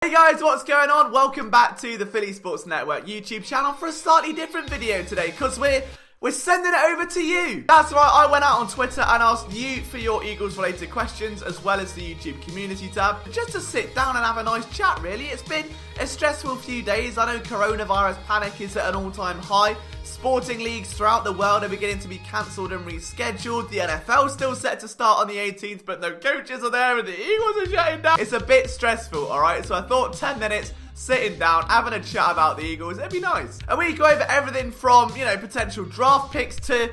Hey guys, what's going on? Welcome back to the Philly Sports Network YouTube channel for a slightly different video today because we're sending it over to you. That's right, I went out on Twitter and asked you for your Eagles related questions as well as the YouTube community tab just to sit down and have a nice chat really. It's been a stressful few days. I know coronavirus panic is at an all-time high. Sporting leagues throughout the world are beginning to be cancelled and rescheduled. The NFL still set to start on the 18th, but no coaches are there and the Eagles are shutting down. It's a bit stressful, alright? So I thought 10 minutes sitting down, having a chat about the Eagles, it'd be nice. And we go over everything from, potential draft picks to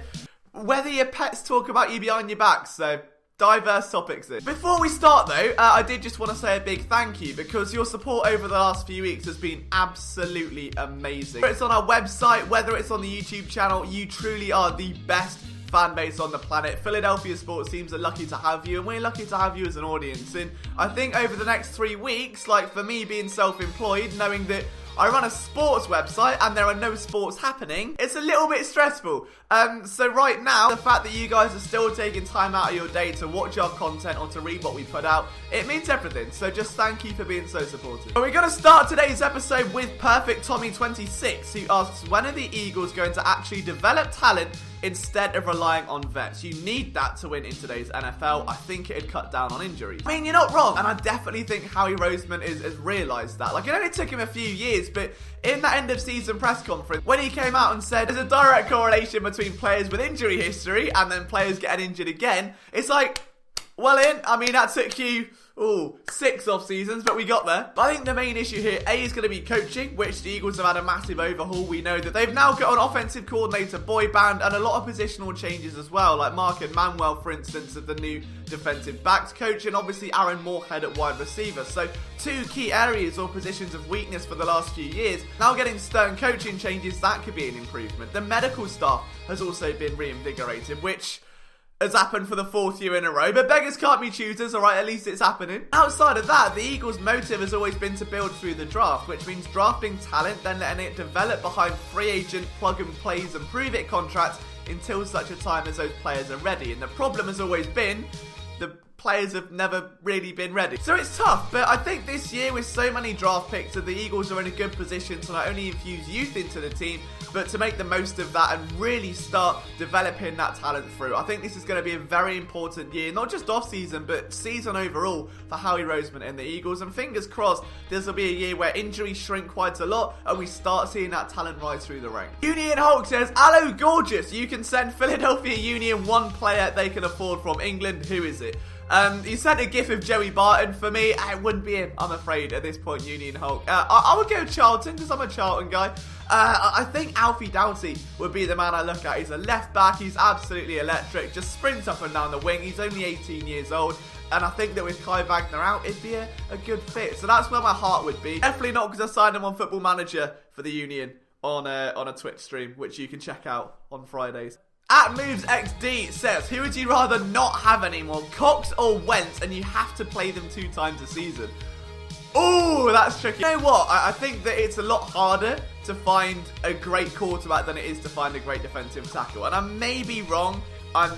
whether your pets talk about you behind your back. So diverse topics there. Before we start though, I did just want to say a big thank you because your support over the last few weeks has been absolutely amazing. Whether it's on our website, whether it's on the YouTube channel, you truly are the best fan base on the planet. Philadelphia sports teams are lucky to have you and we're lucky to have you as an audience. And I think over the next 3 weeks, like for me being self-employed, knowing that I run a sports website and there are no sports happening, it's a little bit stressful. So right now, the fact that you guys are still taking time out of your day to watch our content or to read what we put out, it means everything. So just thank you for being so supportive. But we're going to start today's episode with Perfect Tommy 26, who asks, when are the Eagles going to actually develop talent instead of relying on vets? You need that to win in today's NFL. I think it'd cut down on injuries. I mean, you're not wrong, and I definitely think Howie Roseman has realised that. Like, it only took him a few years, but in that end of season press conference, when he came out and said there's a direct correlation between players with injury history and then players getting injured again, it's like, well, I mean, that took you 6 off seasons, but we got there. But I think the main issue here, A, is going to be coaching, which the Eagles have had a massive overhaul. We know that they've now got an offensive coordinator boy band and a lot of positional changes as well, like Mark and Manuel, for instance, of the new defensive backs coach, and obviously Aaron Moorhead at wide receiver. So 2 key areas or positions of weakness for the last few years. Now getting stern coaching changes, that could be an improvement. The medical staff has also been reinvigorated, which has happened for the 4th year in a row, but beggars can't be choosers, alright, at least it's happening. Outside of that, the Eagles' motive has always been to build through the draft, which means drafting talent, then letting it develop behind free agent, plug and plays and prove it contracts until such a time as those players are ready. And the problem has always been the players have never really been ready. So it's tough, but I think this year with so many draft picks that the Eagles are in a good position to not only infuse youth into the team, but to make the most of that and really start developing that talent through. I think this is going to be a very important year, not just off-season, but season overall for Howie Roseman and the Eagles. And fingers crossed, this will be a year where injuries shrink quite a lot and we start seeing that talent rise through the ranks. Union Hulk says, hello gorgeous, you can send Philadelphia Union one player they can afford from England. Who is it? He sent a gif of Joey Barton. For me, it wouldn't be him, I'm afraid, at this point, Union Hulk. I would go Charlton, because I'm a Charlton guy. I think Alfie Doughty would be the man I look at. He's a left back, he's absolutely electric, just sprints up and down the wing. He's only 18 years old, and I think that with Kai Wagner out, it'd be a good fit. So that's where my heart would be. Definitely not because I signed him on Football Manager for the Union on a Twitch stream, which you can check out on Fridays. At MovesXD says, who would you rather not have anymore, Cox or Wentz, and you have to play them 2 times a season? Oh, that's tricky. You know what? I think that it's a lot harder to find a great quarterback than it is to find a great defensive tackle. And I may be wrong. on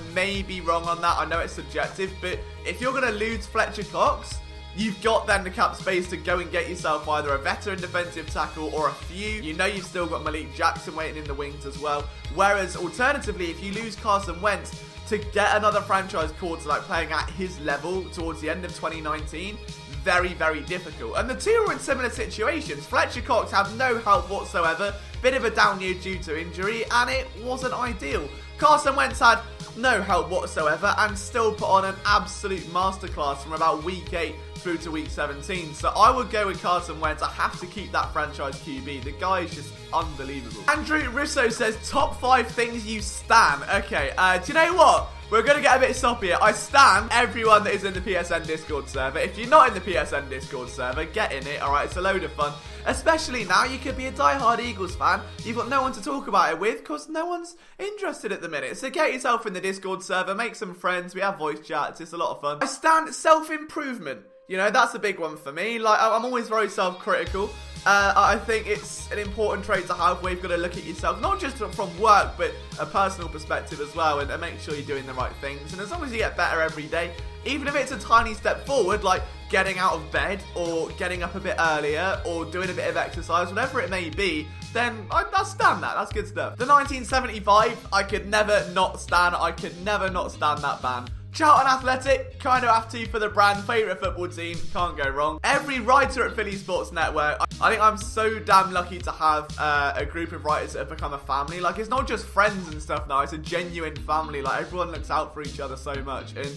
that. I know it's subjective, but if you're going to lose Fletcher Cox, you've got then the cap space to go and get yourself either a veteran defensive tackle or a few. You know you've still got Malik Jackson waiting in the wings as well. Whereas alternatively, if you lose Carson Wentz, to get another franchise quarterback playing at his level towards the end of 2019, very, very difficult. And the two are in similar situations. Fletcher Cox had no help whatsoever, bit of a down year due to injury, and it wasn't ideal. Carson Wentz had no help whatsoever and still put on an absolute masterclass from about week 8 through to week 17. So I would go with Carson Wentz. I have to keep that franchise QB. The guy is just unbelievable. Andrew Russo says, top 5 things you stan. Okay, do you know what? We're going to get a bit soppy here. I stan everyone that is in the PSN Discord server. If you're not in the PSN Discord server, get in it, alright? It's a load of fun. Especially now, you could be a die-hard Eagles fan. You've got no one to talk about it with because no one's interested at the minute. So get yourself in the Discord server, make some friends. We have voice chats. It's a lot of fun. I stan self-improvement. You know, that's a big one for me. Like, I'm always very self-critical. I think it's an important trait to have where you've got to look at yourself, not just from work, but a personal perspective as well, and make sure you're doing the right things. And as long as you get better every day, even if it's a tiny step forward, like getting out of bed or getting up a bit earlier or doing a bit of exercise, whatever it may be, then I'll stand that. That's good stuff. The 1975, I could never not stand. I could never not stand that band. Charlton Athletic, kind of have to for the brand, favourite football team, can't go wrong. Every writer at Philly Sports Network, I think I'm so damn lucky to have a group of writers that have become a family. Like, it's not just friends and stuff now, it's a genuine family. Like, everyone looks out for each other so much. And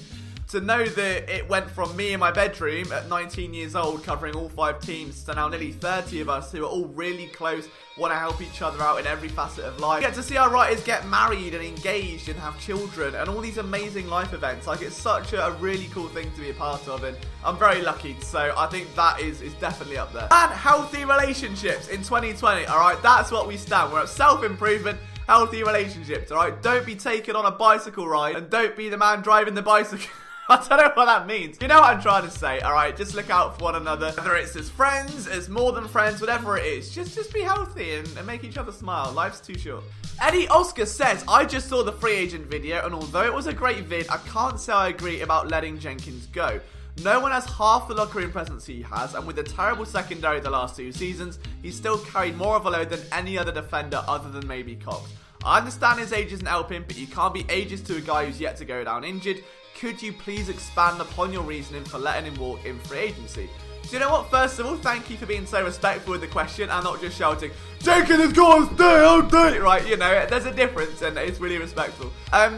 to know that it went from me in my bedroom at 19 years old, covering all 5 teams, to now nearly 30 of us who are all really close, want to help each other out in every facet of life. We get to see our writers get married and engaged and have children and all these amazing life events. Like, it's such a really cool thing to be a part of, and I'm very lucky. So I think that is definitely up there. And healthy relationships in 2020, alright? That's what we stand. We're at self-improvement, healthy relationships, alright? Don't be taken on a bicycle ride and don't be the man driving the bicycle. I don't know what that means. You know what I'm trying to say, alright? Just look out for one another. Whether it's as friends, as more than friends, whatever it is. Just be healthy and make each other smile. Life's too short. Eddie Oscar says, I just saw the free agent video, and although it was a great vid, I can't say I agree about letting Jenkins go. No one has half the locker room presence he has, and with a terrible secondary the last 2 seasons, he's still carried more of a load than any other defender other than maybe Cox. I understand his age isn't helping, but you can't be ages to a guy who's yet to go down injured. Could you please expand upon your reasoning for letting him walk in free agency? Do you know what? First of all, thank you for being so respectful with the question and not just shouting, Jenkins has got to stay, how dare you? Right, you know, there's a difference and it's really respectful.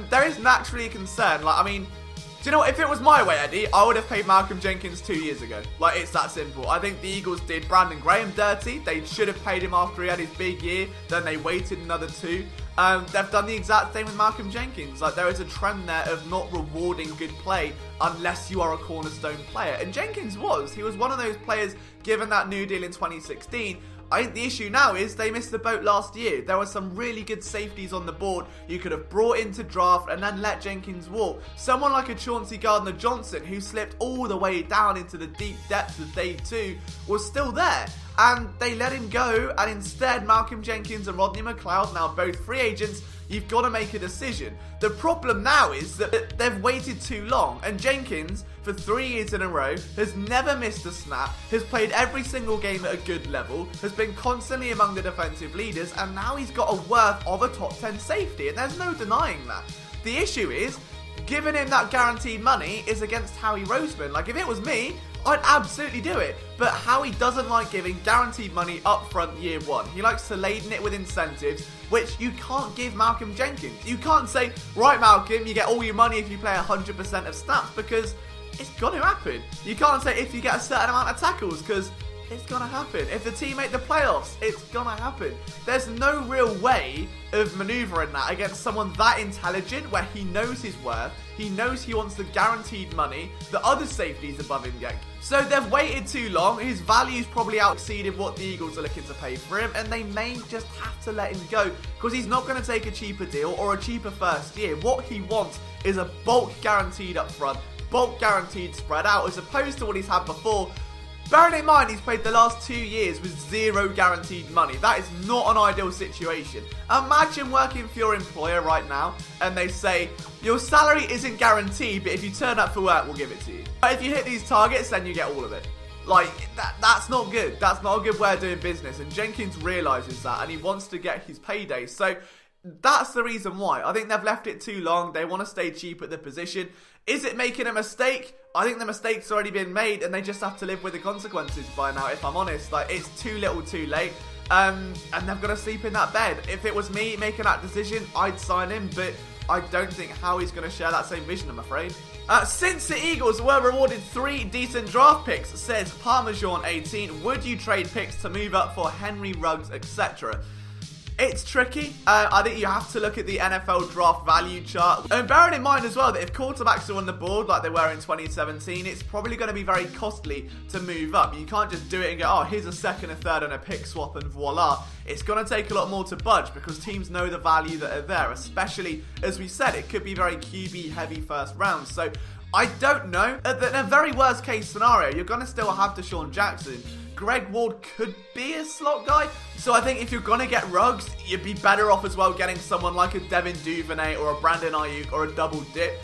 There is naturally a concern. Like, I mean, do you know what? If it was my way, Eddie, I would have paid Malcolm Jenkins 2 years ago. Like, it's that simple. I think the Eagles did Brandon Graham dirty. They should have paid him after he had his big year. Then they waited another 2. They've done the exact same with Malcolm Jenkins. Like, there is a trend there of not rewarding good play unless you are a cornerstone player. And Jenkins was. He was one of those players given that new deal in 2016. I think the issue now is they missed the boat last year. There were some really good safeties on the board you could have brought into draft and then let Jenkins walk. Someone like a Chauncey Gardner-Johnson, who slipped all the way down into the deep depths of day 2, was still there. And they let him go, and instead Malcolm Jenkins and Rodney McLeod, now both free agents, you've got to make a decision. The problem now is that they've waited too long, and Jenkins, for 3 years in a row, has never missed a snap, has played every single game at a good level, has been constantly among the defensive leaders, and now he's got a worth of a top 10 safety, and there's no denying that. The issue is, giving him that guaranteed money is against Howie Roseman. Like, if it was me, I'd absolutely do it. But Howie doesn't like giving guaranteed money up front year 1. He likes to laden it with incentives, which you can't give Malcolm Jenkins. You can't say, right, Malcolm, you get all your money if you play 100% of snaps, because it's going to happen. You can't say if you get a certain amount of tackles, because it's going to happen. If the team make the playoffs, it's going to happen. There's no real way of manoeuvring that against someone that intelligent, where he knows his worth, he knows he wants the guaranteed money that other safeties above him get. So they've waited too long. His value's probably exceeded what the Eagles are looking to pay for him, and they may just have to let him go because he's not going to take a cheaper deal or a cheaper first year. What he wants is a bulk guaranteed up front, bulk guaranteed spread out, as opposed to what he's had before. Bearing in mind, he's played the last 2 years with 0 guaranteed money. That is not an ideal situation. Imagine working for your employer right now and they say, your salary isn't guaranteed, but if you turn up for work, we'll give it to you. But if you hit these targets, then you get all of it. Like, that's not good. That's not a good way of doing business. And Jenkins realises that, and he wants to get his payday. So that's the reason why. I think they've left it too long. They want to stay cheap at the position. Is it making a mistake? I think the mistake's already been made, and they just have to live with the consequences by now, if I'm honest. Like, it's too little too late. And they've got to sleep in that bed. If it was me making that decision, I'd sign him, but I don't think Howie's going to share that same vision, I'm afraid. Since the Eagles were rewarded 3 decent draft picks, says Parmesan18, would you trade picks to move up for Henry, Ruggs, etc.? It's tricky. I think you have to look at the NFL draft value chart. And bearing in mind as well that if quarterbacks are on the board like they were in 2017, it's probably going to be very costly to move up. You can't just do it and go, oh, here's a second, a third, and a pick swap, and voila. It's going to take a lot more to budge because teams know the value that are there, especially, as we said, it could be very QB-heavy first round. So I don't know. In a very worst case scenario, you're going to still have Deshaun Jackson. Greg Ward could be a slot guy. So I think if you're going to get Ruggs, you'd be better off as well getting someone like a Devin Duvernay or a Brandon Ayuk or a double dip.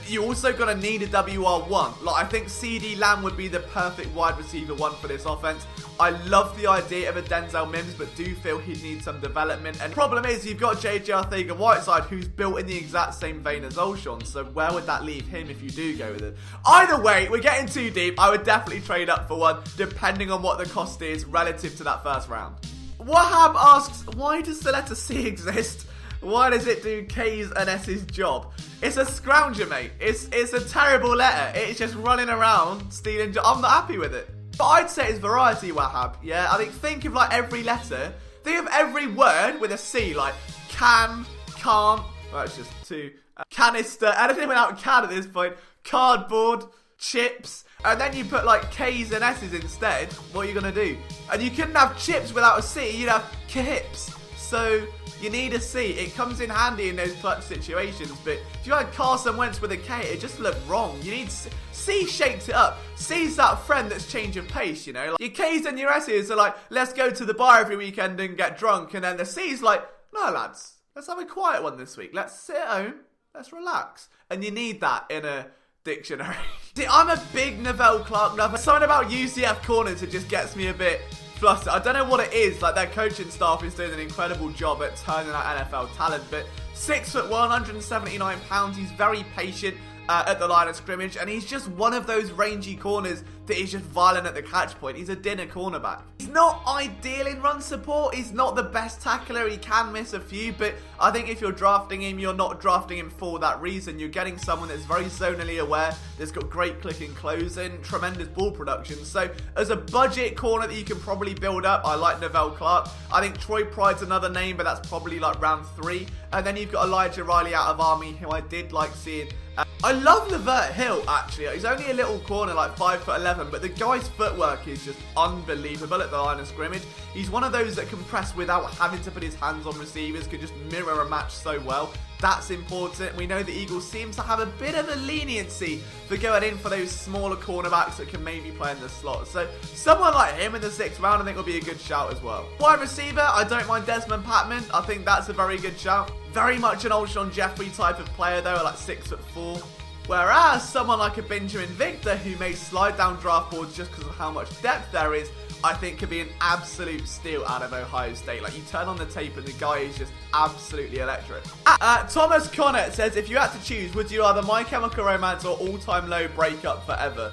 You also gonna need a WR1. Like, I think CD Lamb would be the perfect wide receiver one for this offense. I love the idea of a Denzel Mims, but do feel he needs some development. And the problem is, you've got JJ Arcega-Whiteside, who's built in the exact same vein as Olshon. So where would that leave him if you do go with it? Either way, we're getting too deep. I would definitely trade up for one, depending on what the cost is relative to that first round. Wahab asks, why does the letter C exist? Why does it do K's and S's job? It's a scrounger, mate. It's a terrible letter. It's just running around stealing. I'm not happy with it. But I'd say it's variety, Wahab. Yeah, I think of like every letter. Think of every word with a C, like can, can't. Well, it's just two. Canister. Anything without can at this point. Cardboard. Chips. And then you put like K's and S's instead. What are you going to do? And you couldn't have chips without a C. You'd have kips. So you need a C. It comes in handy in those clutch situations, but if you had Carson Wentz with a K, it just looked wrong. You need C. C shaped it up. C's that friend that's change of pace, you know. Like, your K's and your S's are like, let's go to the bar every weekend and get drunk, and then the C's like, no lads, let's have a quiet one this week. Let's sit at home. Let's relax. And you need that in a dictionary. See, I'm a big Novell Clark lover. Something about UCF corners that just gets me a bit flustered. I don't know what it is. Like, their coaching staff is doing an incredible job at turning out NFL talent, but 6'1", 179 pounds. He's very patient at the line of scrimmage, and he's just one of those rangy corners that is just violent at the catch point. He's a dinner cornerback. He's not ideal in run support. He's not the best tackler. He can miss a few, but I think if you're drafting him, you're not drafting him for that reason. You're getting someone that's very zonally aware, that's got great click and close and tremendous ball production. So as a budget corner that you can probably build up, I like Novell Clark. I think Troy Pride's another name, but that's probably like round 3. And then you've got Elijah Riley out of Army, who I did like seeing. I love Levert Hill, actually. He's only a little corner, like 5'11", but the guy's footwork is just unbelievable at the line of scrimmage. He's one of those that can press without having to put his hands on receivers, can just mirror a match so well. That's important. We know the Eagles seem to have a bit of a leniency for going in for those smaller cornerbacks that can maybe play in the slot. So someone like him in the 6th round, I think, will be a good shout as well. Wide receiver, I don't mind Desmond Patman. I think that's a very good shout. Very much an Alshon Jeffrey type of player, though, like 6'4". Whereas someone like a Benjamin Victor, who may slide down draft boards just because of how much depth there is, I think could be an absolute steal out of Ohio State. Like, you turn on the tape and the guy is just absolutely electric. Thomas Connett says, if you had to choose, would you rather My Chemical Romance or All Time Low break up forever?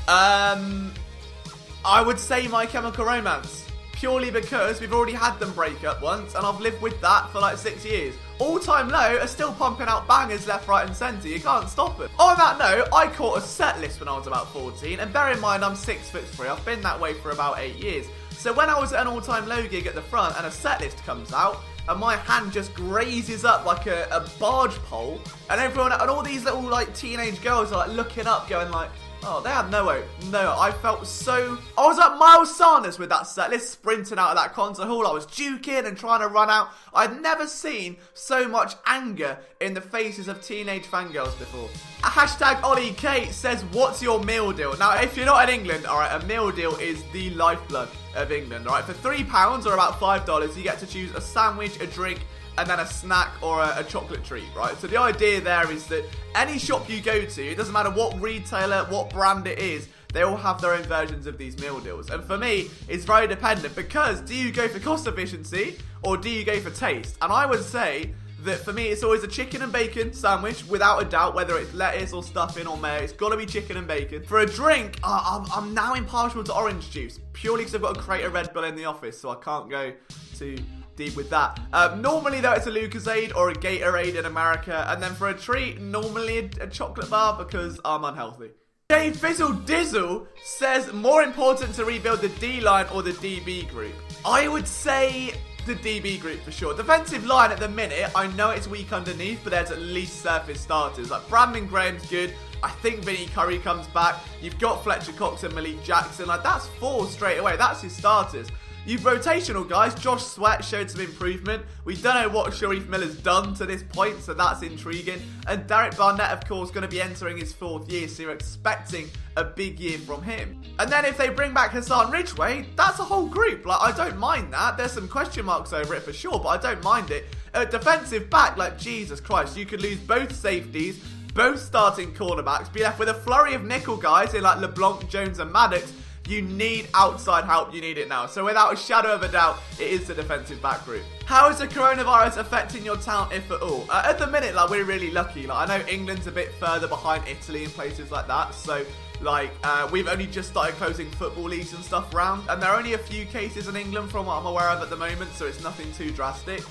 I would say My Chemical Romance. Purely because we've already had them break up once, and I've lived with that for like 6 years. All Time Low are still pumping out bangers left, right and centre. You can't stop it. On that note, I caught a set list when I was about 14, and bear in mind I'm 6'3". I've been that way for about 8 years. So when I was at an All Time Low gig at the front and a set list comes out, and my hand just grazes up like a barge pole, and everyone, and all these little like teenage girls are like looking up going like, oh, they had no hope. No, I felt so... I was like Miles Sanders with that set list, sprinting out of that concert hall. I was juking and trying to run out. I'd never seen so much anger in the faces of teenage fangirls before. Hashtag Ollie Kate says, what's your meal deal? Now, if you're not in England, alright, a meal deal is the lifeblood of England, alright? For £3 or about $5, you get to choose a sandwich, a drink, and then a snack or a chocolate treat, right? So the idea there is that any shop you go to, it doesn't matter what retailer, what brand it is, they all have their own versions of these meal deals. And for me, it's very dependent, because do you go for cost efficiency or do you go for taste? And I would say that for me, it's always a chicken and bacon sandwich, without a doubt, whether it's lettuce or stuffing or mayo. It's got to be chicken and bacon. For a drink, I'm now impartial to orange juice, purely because I've got to create a Red Bull in the office, so I can't go too deep with that. Normally, though, it's a Lucozade or a Gatorade in America. And then for a treat, normally a chocolate bar, because I'm unhealthy. Jay Fizzle Dizzle says, more important to rebuild the D-line or the DB group? I would say the DB group for sure. Defensive line at the minute, I know it's weak underneath, but there's at least surface starters. Like, Brandon Graham's good. I think Vinny Curry comes back. You've got Fletcher Cox and Malik Jackson. Like, that's 4 straight away. That's his starters. You've rotational guys. Josh Sweat showed some improvement. We don't know what Sharif Miller's done to this point, so that's intriguing. And Derek Barnett, of course, going to be entering his 4th year, so you're expecting a big year from him. And then if they bring back Hassan Ridgeway, that's a whole group. Like, I don't mind that. There's some question marks over it for sure, but I don't mind it. Defensive back, like, Jesus Christ, you could lose both safeties, both starting cornerbacks, be left with a flurry of nickel guys in like LeBlanc, Jones and Maddox. You need outside help, you need it now. So without a shadow of a doubt, it is the defensive back group. How is the coronavirus affecting your talent, if at all? At the minute, like, we're really lucky. Like, I know England's a bit further behind Italy and places like that. So, like, we've only just started closing football leagues and stuff around. And there are only a few cases in England from what I'm aware of at the moment. So it's nothing too drastic.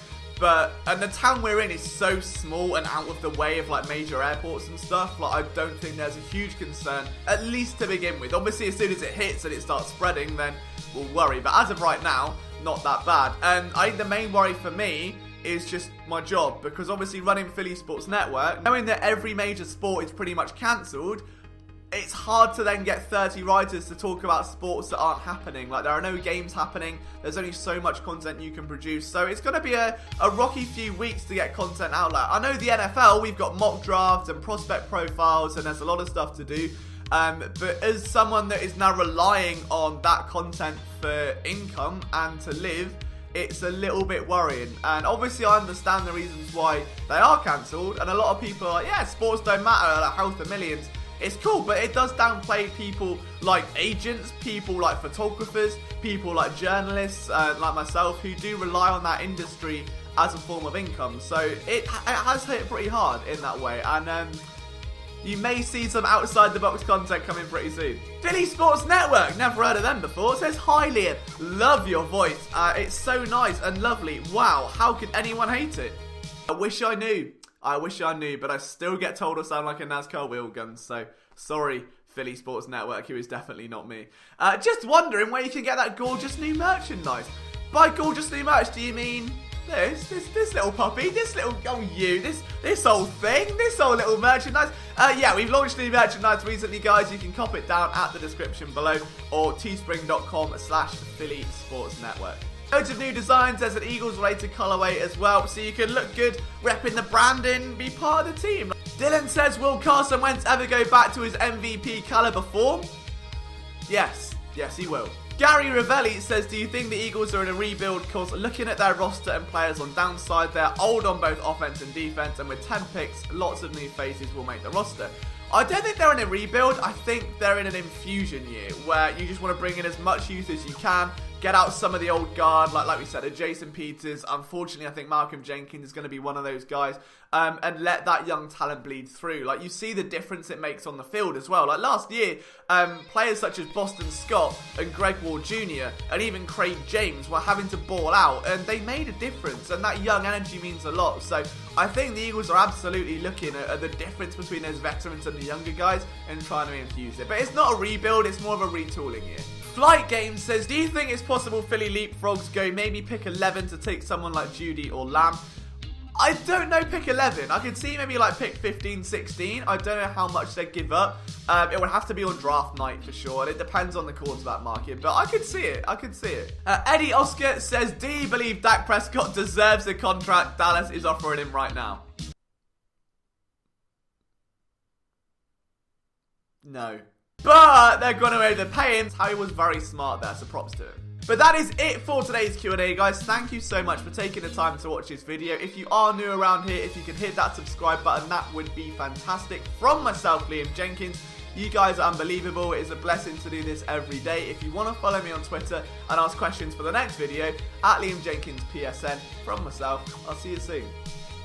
And the town we're in is so small and out of the way of like major airports and stuff. Like, I don't think there's a huge concern, at least to begin with. Obviously, as soon as it hits and it starts spreading, then we'll worry. But as of right now, not that bad. And I think the main worry for me is just my job, because obviously running Philly Sports Network, knowing that every major sport is pretty much cancelled, it's hard to then get 30 writers to talk about sports that aren't happening. Like, there are no games happening. There's only so much content you can produce. So it's going to be a rocky few weeks to get content out. Like, I know the NFL, we've got mock drafts and prospect profiles, and there's a lot of stuff to do. But as someone that is now relying on that content for income and to live, it's a little bit worrying. And obviously I understand the reasons why they are cancelled. And a lot of people are like, yeah, sports don't matter, like health of millions. It's cool, but it does downplay people like agents, people like photographers, people like journalists, like myself, who do rely on that industry as a form of income. So it has hit pretty hard in that way. And you may see some outside the box content coming pretty soon. Philly Sports Network, never heard of them before. It says, hi Liam, love your voice. It's so nice and lovely. Wow, how could anyone hate it? I wish I knew. I wish I knew, but I still get told I sound like a NASCAR wheel gun, so sorry, Philly Sports Network, who is definitely not me. Just wondering where you can get that gorgeous new merchandise. By gorgeous new merch, do you mean this little puppy, this little, this whole thing, this whole little merchandise? Yeah, we've launched new merchandise recently, guys. You can cop it down at the description below, or teespring.com/Philly Sports Network. Loads of new designs. There's an Eagles-related colorway as well, so you can look good, repping the branding, be part of the team. Dylan says, will Carson Wentz ever go back to his MVP caliber form? Yes, he will. Gary Ravelli says, do you think the Eagles are in a rebuild? Because looking at their roster and players on downside, they're old on both offense and defense, and with 10 picks, lots of new faces will make the roster. I don't think they're in a rebuild. I think they're in an infusion year where you just want to bring in as much youth as you can, get out some of the old guard, like we said, a Jason Peters. Unfortunately, I think Malcolm Jenkins is going to be one of those guys, and let that young talent bleed through. Like, you see the difference it makes on the field as well. Like last year, players such as Boston Scott and Greg Ward Jr. and even Craig James were having to ball out, and they made a difference, and that young energy means a lot. So I think the Eagles are absolutely looking at the difference between those veterans and the younger guys and trying to infuse it. But it's not a rebuild, it's more of a retooling year. Flight Game says, do you think it's possible Philly leapfrogs go maybe pick 11 to take someone like Judy or Lamb? I don't know pick 11. I could see maybe like pick 15, 16. I don't know how much they'd give up. It would have to be on draft night for sure. And it depends on the quarterback market. But I could see it. Eddie Oscar says, do you believe Dak Prescott deserves the contract Dallas is offering him right now? No. But they're going to overpay him. Harry was very smart there, so props to him. But that is it for today's Q&A, guys. Thank you so much for taking the time to watch this video. If you are new around here, if you can hit that subscribe button, that would be fantastic. From myself, Liam Jenkins, you guys are unbelievable. It is a blessing to do this every day. If you want to follow me on Twitter and ask questions for the next video, at Liam Jenkins PSN. From myself, I'll see you soon.